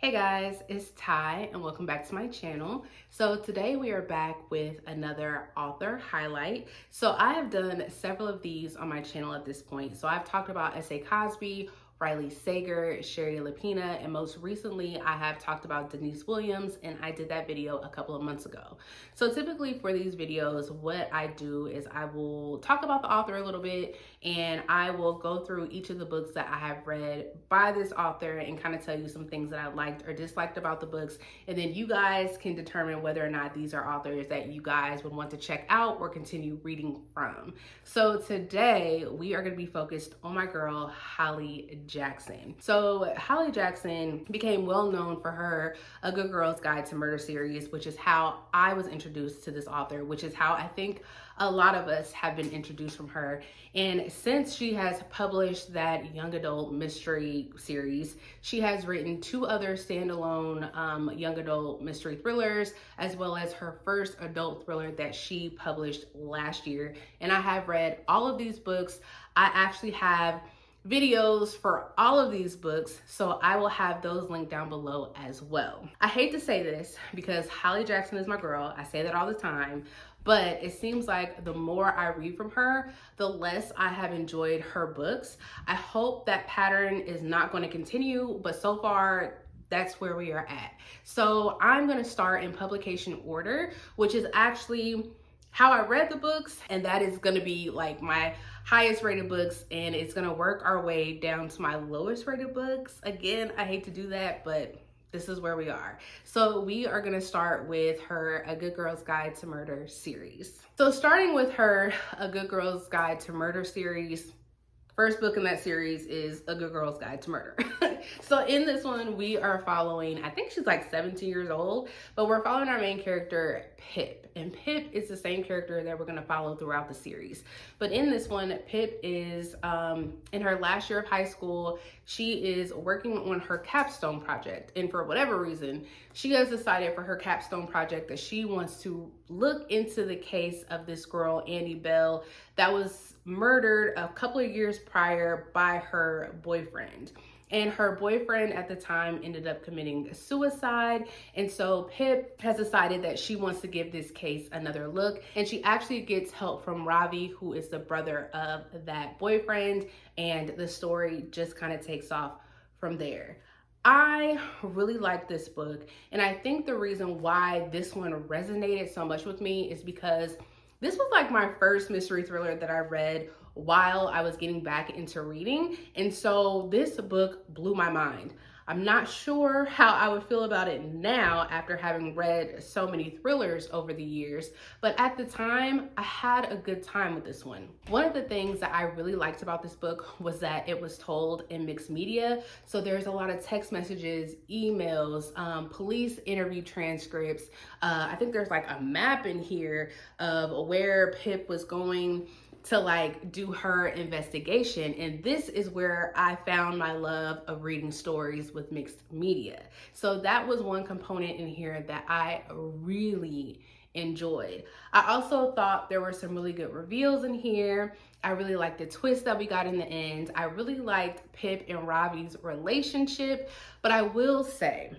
Hey guys, it's Ty and welcome back to my channel. So today we are back with another author highlight. So I have done several of these on my channel at this point. So I've talked about S.A. Cosby, Riley Sager, Sherry Lapina, and most recently I have talked about Denise Williams, and I did that video a couple of months ago. So typically for these videos, what I do is I will talk about the author a little bit and I will go through each of the books that I have read by this author and kind of tell you some things that I liked or disliked about the books. And then you guys can determine whether or not these are authors that you guys would want to check out or continue reading from. So today we are going to be focused on my girl, Holly Jackson. So Holly Jackson became well known for her A Good Girl's Guide to Murder series, which is how I was introduced to this author, which is how I think a lot of us have been introduced from her. And since she has published that young adult mystery series, she has written two other standalone young adult mystery thrillers, as well as her first adult thriller that she published last year. And I have read all of these books. I actually have videos for all of these books, so I will have those linked down below as well. I hate to say this because Holly Jackson is my girl. I say that all the time, but it seems like the more I read from her, the less I have enjoyed her books. I hope that pattern is not going to continue, but so far, that's where we are at. So I'm going to start in publication order, which is actually how I read the books, and that is going to be like my highest rated books, and it's going to work our way down to my lowest rated books. Again, I hate to do that, but this is where we are. So we are going to start with her A Good Girl's Guide to Murder series. So starting with her A Good Girl's Guide to Murder series, first book in that series is A Good Girl's Guide to Murder. So in this one, we are following, I think she's like 17 years old, but we're following our main character, Pip. And Pip is the same character that we're going to follow throughout the series. But in this one, Pip is in her last year of high school. She is working on her capstone project. And for whatever reason, she has decided for her capstone project that she wants to look into the case of this girl, Annie Bell, that was murdered a couple of years prior by her boyfriend. And her boyfriend at the time ended up committing suicide. And so Pip has decided that she wants to give this case another look. And she actually gets help from Ravi, who is the brother of that boyfriend. And the story just kind of takes off from there. I really like this book. And I think the reason why this one resonated so much with me is because this was like my first mystery thriller that I read while I was getting back into reading. And so this book blew my mind. I'm not sure how I would feel about it now after having read so many thrillers over the years, but at the time, I had a good time with this one. One of the things that I really liked about this book was that it was told in mixed media. So there's a lot of text messages, emails, police interview transcripts. I think there's like a map in here of where Pip was going to like do her investigation. And this is where I found my love of reading stories with mixed media. So that was one component in here that I really enjoyed. I also thought there were some really good reveals in here. I really liked the twist that we got in the end. I really liked Pip and Ravi's relationship, but I will say,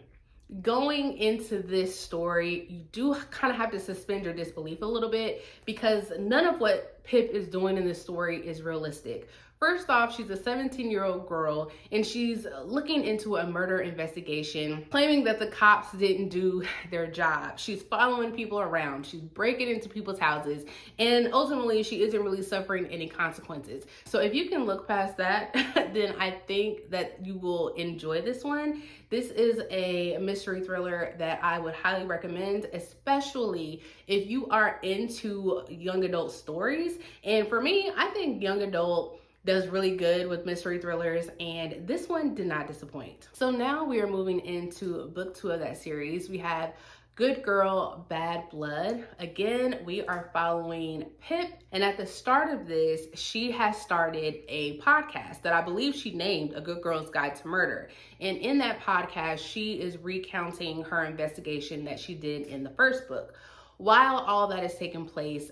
going into this story, you do kind of have to suspend your disbelief a little bit because none of what Pip is doing in this story is realistic. First off, she's a 17-year-old girl and she's looking into a murder investigation, claiming that the cops didn't do their job. She's following people around, she's breaking into people's houses, and ultimately she isn't really suffering any consequences. So if you can look past that, then I think that you will enjoy this one. This is a mystery thriller that I would highly recommend, especially if you are into young adult stories. And for me, I think young adult does really good with mystery thrillers, and this one did not disappoint. So now we are moving into book 2 of that series. We have Good Girl, Bad Blood. Again, we are following Pip, and at the start of this, she has started a podcast that I believe she named A Good Girl's Guide to Murder. And in that podcast, she is recounting her investigation that she did in the first book. while all that is taking place,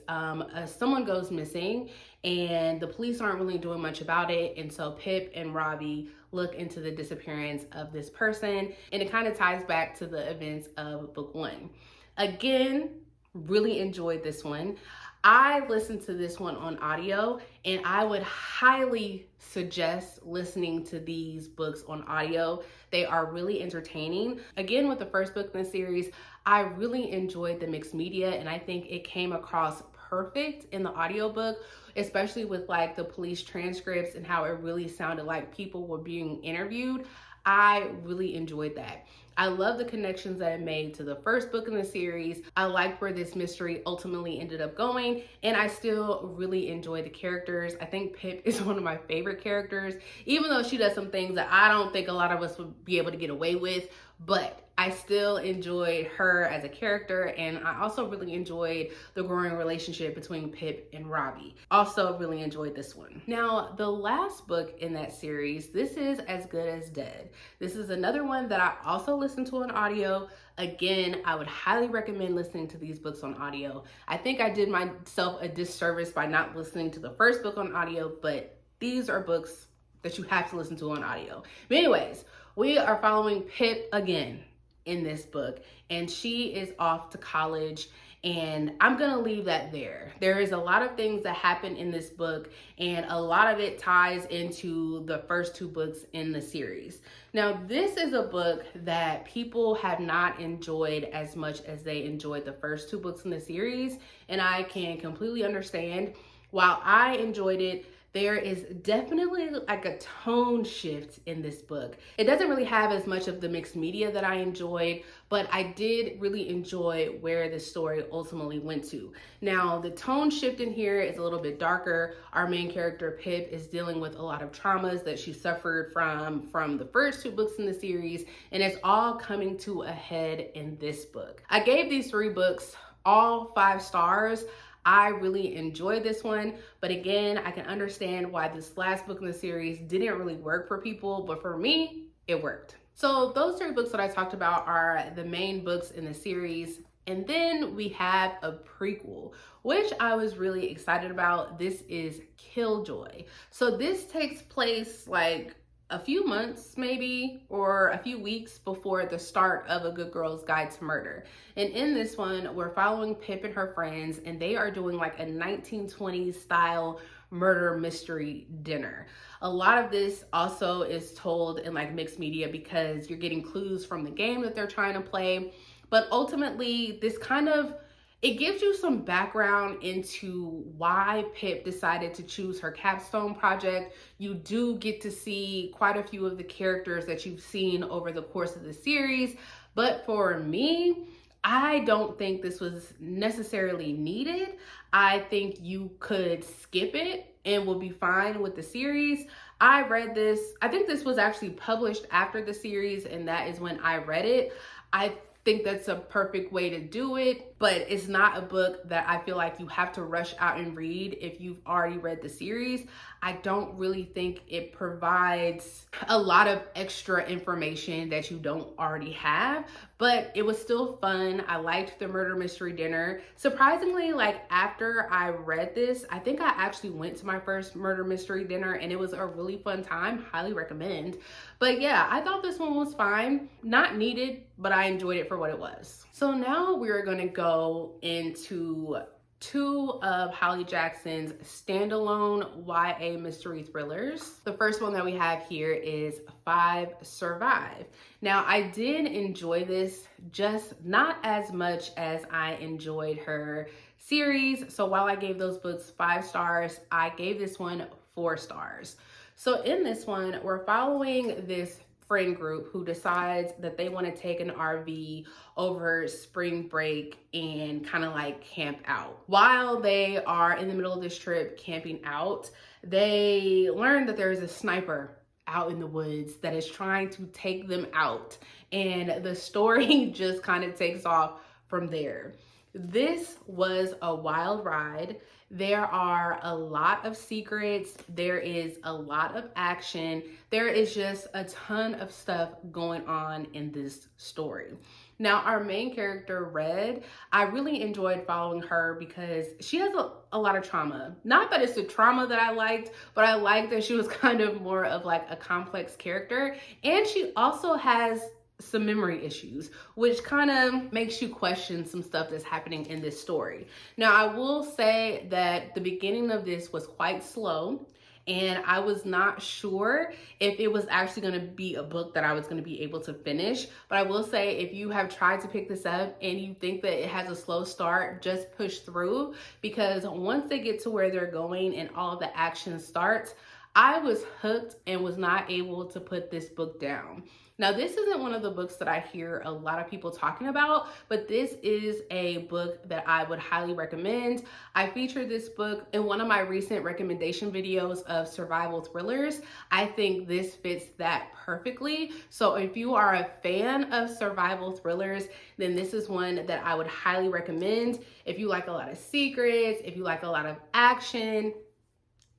someone goes missing and the police aren't really doing much about it. And so Pip and Robbie look into the disappearance of this person, and it kind of ties back to the events of book one. Again, really enjoyed this one. I listened to this one on audio, and I would highly suggest listening to these books on audio. They are really entertaining. Again, with the first book in the series, I really enjoyed the mixed media, and I think it came across perfect in the audiobook, especially with like the police transcripts and how it really sounded like people were being interviewed. I really enjoyed that. I love the connections that it made to the first book in the series. I liked where this mystery ultimately ended up going, and I still really enjoy the characters. I think Pip is one of my favorite characters, even though she does some things that I don't think a lot of us would be able to get away with, but I still enjoyed her as a character, and I also really enjoyed the growing relationship between Pip and Robbie. Also really enjoyed this one. Now, the last book in that series, this is As Good as Dead. This is another one that I also listened to on audio. Again, I would highly recommend listening to these books on audio. I think I did myself a disservice by not listening to the first book on audio, but these are books that you have to listen to on audio. But anyways, we are following Pip again in this book, and she is off to college, and I'm gonna leave that there. There is a lot of things that happen in this book, and a lot of it ties into the first two books in the series. Now, this is a book that people have not enjoyed as much as they enjoyed the first two books in the series, and I can completely understand. While I enjoyed it, there is definitely like a tone shift in this book. It doesn't really have as much of the mixed media that I enjoyed, but I did really enjoy where the story ultimately went to. Now, the tone shift in here is a little bit darker. Our main character, Pip, is dealing with a lot of traumas that she suffered from the first two books in the series, and it's all coming to a head in this book. I gave these three books all 5 stars. I really enjoyed this one, but again, I can understand why this last book in the series didn't really work for people, but for me, it worked. So those 3 books that I talked about are the main books in the series, and then we have a prequel, which I was really excited about. This is Killjoy. So this takes place like a few months maybe, or a few weeks before the start of A Good Girl's Guide to Murder. And in this one, we're following Pip and her friends, and they are doing like a 1920s style murder mystery dinner. A lot of this also is told in like mixed media because you're getting clues from the game that they're trying to play. But ultimately, this kind of, it gives you some background into why Pip decided to choose her capstone project. You do get to see quite a few of the characters that you've seen over the course of the series. But for me, I don't think this was necessarily needed. I think you could skip it and will be fine with the series. I read this, I think this was actually published after the series, and that is when I read it. I think that's a perfect way to do it, but it's not a book that I feel like you have to rush out and read if you've already read the series. I don't really think it provides a lot of extra information that you don't already have, but it was still fun. I liked the murder mystery dinner. Surprisingly, like after I read this, I think I actually went to my first murder mystery dinner, and it was a really fun time. Highly recommend. But yeah, I thought this one was fine. Not needed, but I enjoyed it for what it was. So now we're gonna go into 2 of Holly Jackson's standalone YA mystery thrillers. The first one that we have here is 5 Survive. Now, I did enjoy this, just not as much as I enjoyed her series. So while I gave those books 5 stars, I gave this one 4 stars. So in this one, we're following this friend group who decides that they want to take an RV over spring break and kind of like camp out. While they are in the middle of this trip camping out, they learn that there is a sniper out in the woods that is trying to take them out, and the story just kind of takes off from there. This was a wild ride. There are a lot of secrets. There is a lot of action. There is just a ton of stuff going on in this story. Now, our main character, Red, I really enjoyed following her because she has a lot of trauma. Not that it's the trauma that I liked, but I liked that she was kind of more of like a complex character. And she also has some memory issues, which kind of makes you question some stuff that's happening in this story. Now, I will say that the beginning of this was quite slow, and I was not sure if it was actually going to be a book that I was going to be able to finish. But I will say, if you have tried to pick this up and you think that it has a slow start, just push through, because once they get to where they're going and all of the action starts, I was hooked and was not able to put this book down. Now, this isn't one of the books that I hear a lot of people talking about, but this is a book that I would highly recommend. I featured this book in one of my recent recommendation videos of survival thrillers. I think this fits that perfectly. So if you are a fan of survival thrillers, then this is one that I would highly recommend. If you like a lot of secrets, if you like a lot of action,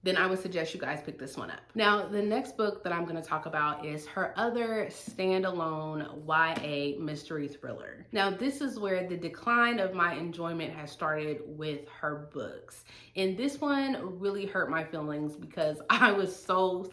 then I would suggest you guys pick this one up. Now, the next book that I'm going to talk about is her other standalone YA mystery thriller. Now, this is where the decline of my enjoyment has started with her books. And this one really hurt my feelings because I was so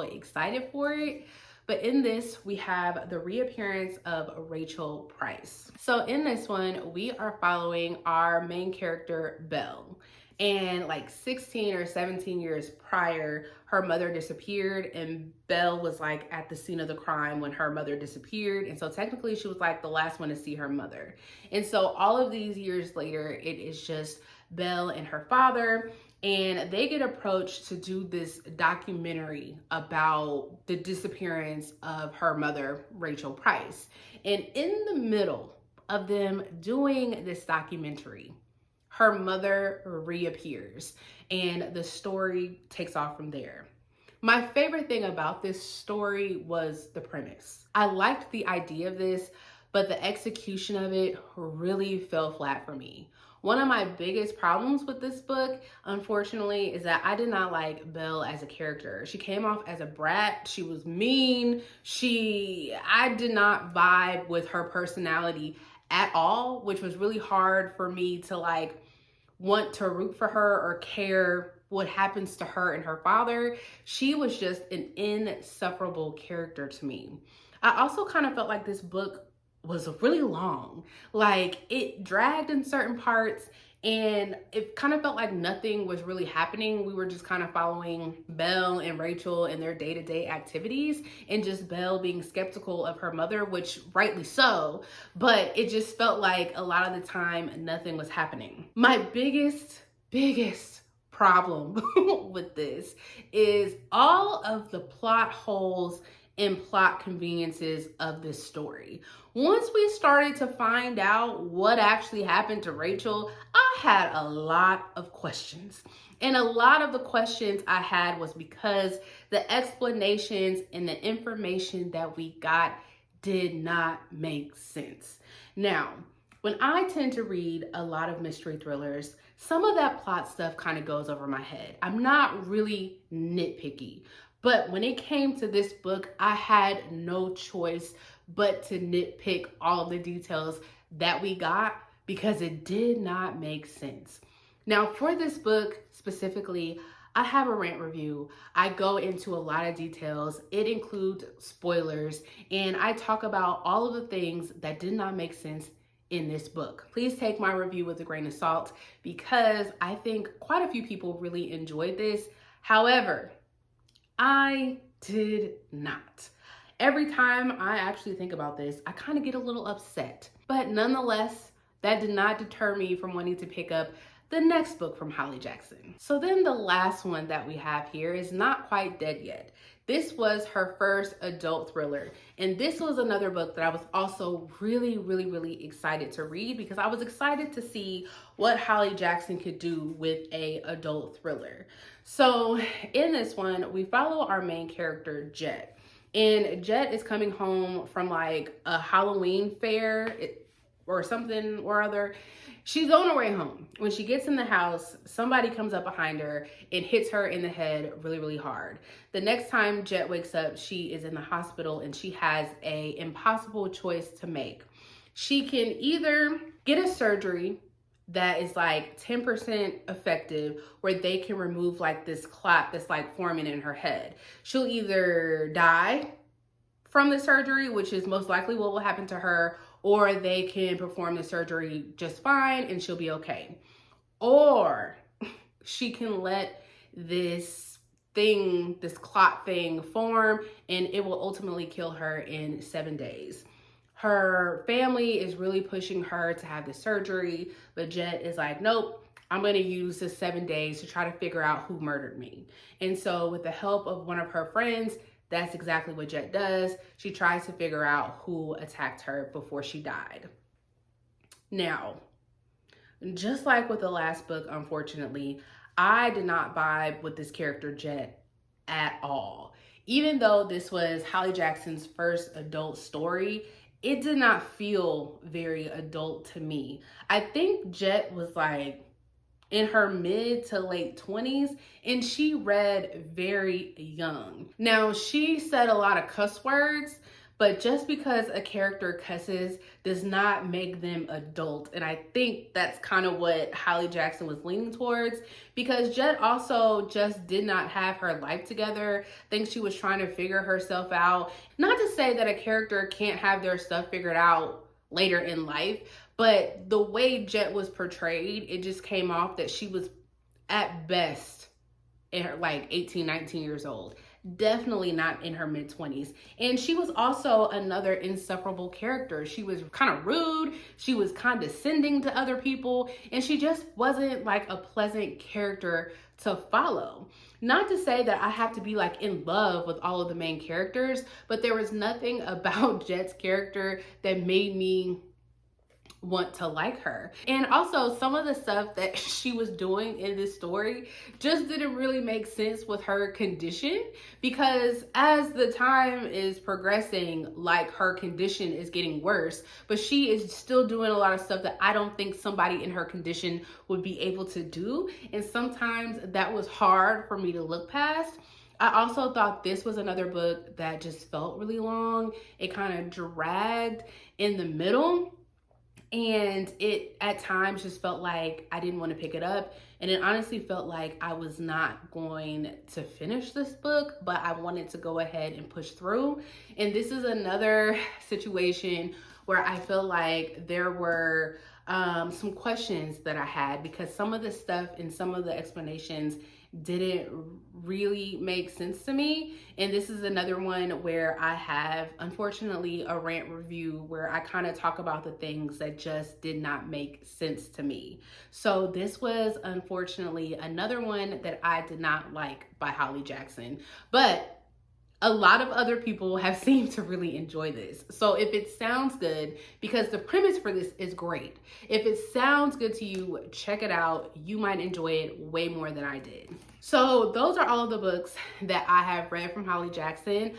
excited for it. But in this, we have the reappearance of Rachel Price. So in this one, we are following our main character, Belle. And like 16 or 17 years prior, her mother disappeared, and Belle was like at the scene of the crime when her mother disappeared. And so technically she was like the last one to see her mother. And so all of these years later, it is just Belle and her father, and they get approached to do this documentary about the disappearance of her mother, Rachel Price. And in the middle of them doing this documentary, her mother reappears, and the story takes off from there. My favorite thing about this story was the premise. I liked the idea of this, but the execution of it really fell flat for me. One of my biggest problems with this book, unfortunately, is that I did not like Belle as a character. She came off as a brat. She was mean. I did not vibe with her personality at all, which was really hard for me to like want to root for her or care what happens to her and her father. She was just an insufferable character to me. I also kind of felt like this book was really long. Like, it dragged in certain parts, and it kind of felt like nothing was really happening. We were just kind of following Belle and Rachel and their day-to-day activities, and just Belle being skeptical of her mother, which rightly so, but it just felt like a lot of the time nothing was happening. My biggest problem with this is all of the plot holes and plot conveniences of this story. Once we started to find out what actually happened to Rachel, I had a lot of questions. And a lot of the questions I had was because the explanations and the information that we got did not make sense. Now, when I tend to read a lot of mystery thrillers, some of that plot stuff kind of goes over my head. I'm not really nitpicky. But when it came to this book, I had no choice but to nitpick all the details that we got because it did not make sense. Now, for this book specifically, I have a rant review. I go into a lot of details. It includes spoilers, and I talk about all of the things that did not make sense in this book. Please take my review with a grain of salt because I think quite a few people really enjoyed this. However, I did not. Every time I actually think about this, I kind of get a little upset. But nonetheless, that did not deter me from wanting to pick up the next book from Holly Jackson. So then the last one that we have here is Not Quite Dead Yet. This was her first adult thriller. And this was another book that I was also really excited to read because I was excited to see what Holly Jackson could do with an adult thriller. So in this one, we follow our main character, Jet. And Jet is coming home from like a Halloween fair, or something or other. She's on her way home. When she gets in the house, somebody comes up behind her and hits her in the head really, really hard. The next time Jet wakes up, she is in the hospital and she has an impossible choice to make. She can either get a surgery that is like 10% effective, where they can remove like this clot that's like forming in her head. She'll either die from the surgery, which is most likely what will happen to her, or they can perform the surgery just fine and she'll be okay. Or she can let this thing, this clot thing form, and it will ultimately kill her in 7 days. Her family is really pushing her to have the surgery, but Jet is like, nope, I'm going to use the 7 days to try to figure out who murdered me. And so with the help of one of her friends, that's exactly what Jet does. She tries to figure out who attacked her before she died. Now, just like with the last book, unfortunately, I did not vibe with this character Jet at all. Even though this was Holly Jackson's first adult story, it did not feel very adult to me. I think Jet was like in her mid to late 20s, and she read very young. Now, she said a lot of cuss words, but just because a character cusses does not make them adult. And I think that's kind of what Holly Jackson was leaning towards, because Jet also just did not have her life together. I think she was trying to figure herself out. Not to say that a character can't have their stuff figured out later in life, but the way Jet was portrayed, it just came off that she was at best in her like 18, 19 years old. Definitely not in her mid-20s. And she was also another insufferable character. She was kind of rude, she was condescending to other people, and she just wasn't like a pleasant character to follow. Not to say that I have to be like in love with all of the main characters, but there was nothing about Jet's character that made me want to like her. And also, some of the stuff that she was doing in this story just didn't really make sense with her condition, because as the time is progressing, like her condition is getting worse, but she is still doing a lot of stuff that I don't think somebody in her condition would be able to do. And sometimes that was hard for me to look past. I also thought this was another book that just felt really long. It kind of dragged in the middle, and it at times just felt like I didn't want to pick it up. And it honestly felt like I was not going to finish this book, but I wanted to go ahead and push through. And this is another situation where I feel like there were some questions that I had, because some of the stuff and some of the explanations didn't really make sense to me. And this is another one where I have, unfortunately, a rant review where I kind of talk about the things that just did not make sense to me. So this was, unfortunately, another one that I did not like by Holly Jackson. But a lot of other people have seemed to really enjoy this. So if it sounds good, because the premise for this is great, if it sounds good to you, check it out. You might enjoy it way more than I did. So those are all of the books that I have read from Holly Jackson.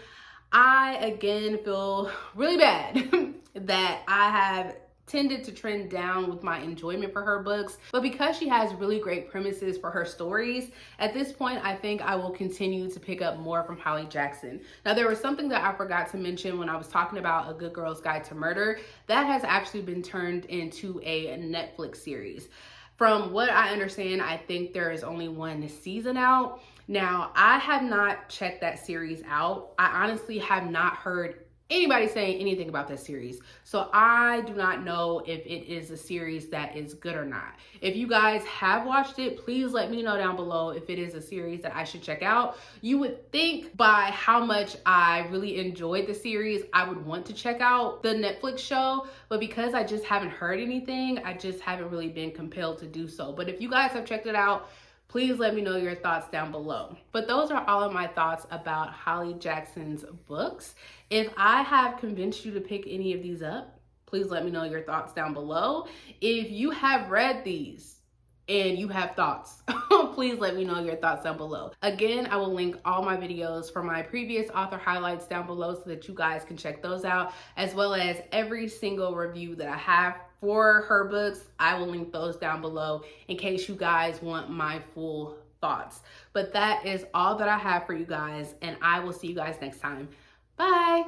I, again, feel really bad that I have tended to trend down with my enjoyment for her books, but because she has really great premises for her stories, at this point I think I will continue to pick up more from Holly Jackson. Now, there was something that I forgot to mention when I was talking about A Good Girl's Guide to Murder. That has actually been turned into a Netflix series. From what I understand, I think there is only one season out. Now, I have not checked that series out. I honestly have not heard anybody saying anything about this series, so I do not know if it is a series that is good or not. If you guys have watched it, please let me know down below if it is a series that I should check out. You would think by how much I really enjoyed the series, I would want to check out the Netflix show, but because I just haven't heard anything, I just haven't really been compelled to do so. But if you guys have checked it out, please let me know your thoughts down below. But those are all of my thoughts about Holly Jackson's books. If I have convinced you to pick any of these up, please let me know your thoughts down below. If you have read these and you have thoughts, please let me know your thoughts down below. Again, I will link all my videos for my previous author highlights down below so that you guys can check those out, as well as every single review that I have for her books. I will link those down below in case you guys want my full thoughts. But that is all that I have for you guys, and I will see you guys next time. Bye.